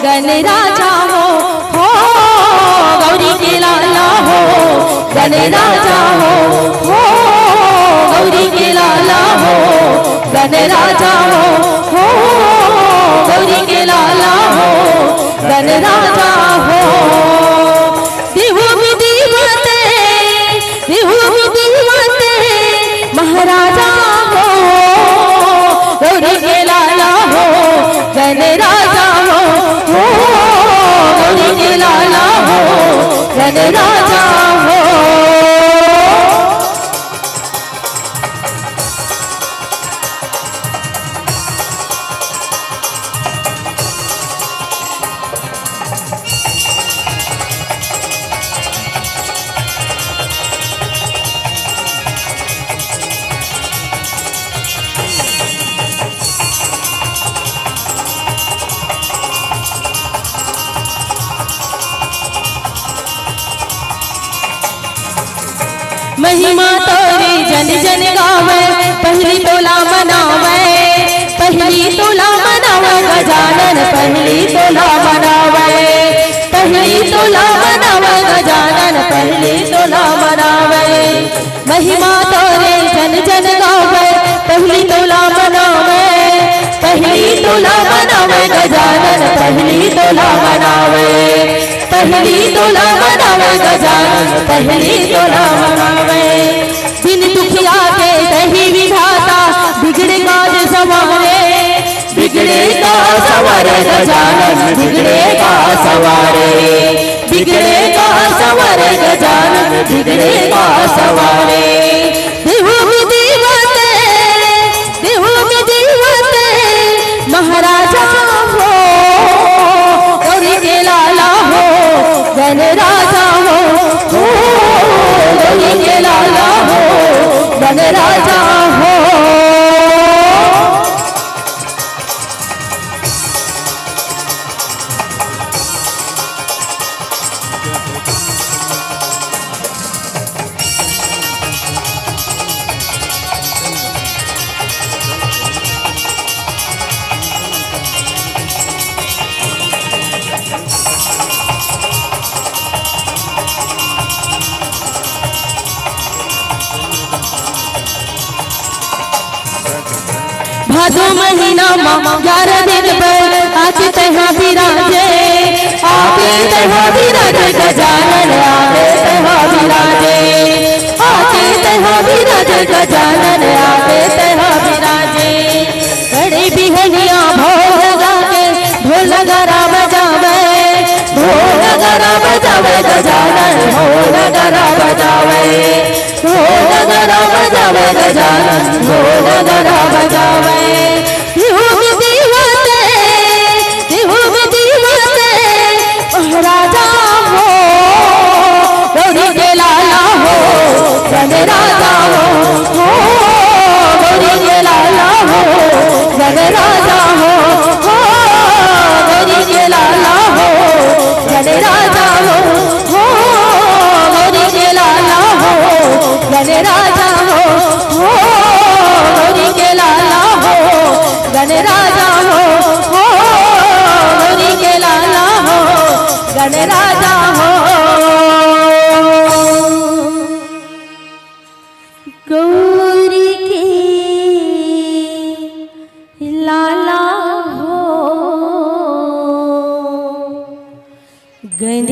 गण राजा हो गौरी के लाला हो गण राजा हो गौरी के लाला हो गण राजा हो गौरी के लाला हो गण राजा हो महाराजा हो गौरी के लाला हो गण राजा हो गौरी के लाला हो गण राजा हो महिमा तोरी जन जन गावे पहली तोला मनावे पहली तोला मनावे गजानन पहली तोला मनावे पहली तोला मनावे गजानन पहली तोला मनावे महिमा तोरे जन जन गावे पहली तोला मनावे पहली तोला मनावे गजानन पहली तोला मनावे पहली तोला मनावे गजानन पहली तोला मनावे बिन दुखिया के सही विधाता बिगड़े काज सवारे बिगड़े का सवारे गजानन बिगड़े का सवारे बिगड़े का सवारे गजानन बिगड़े का सवारे महाराजा हो गौरी के लाला हो गण राजा हो गौरी के लाला हो गण राजा हो भादो महीना 11 दिन पर आज तहाँ विराजे आगे तहाँ विराजे गजानन आगे तहाँ विराजे आगे तहाँ विराजे गजानन आगे तहाँ विराजे बड़े बिहनिया भोग लगा के ढोल नगारा बजावे ढोल नगारा बजावे गजानन ढोल नगारा बजावे ढोल नगारा बजावे गजानन ढोल नगारा बजावे महाराजा हो गौरी के लाला हो गण राजा हो गौरी के लाला हो गण राजा हो गौरी के लाला हो गण राजा हो गौरी के लाला हो गण राजा हो गौरी के लाला हो गण राजा हो गौरी के लाला हो गण राजा हो गौरी के लाला हो गण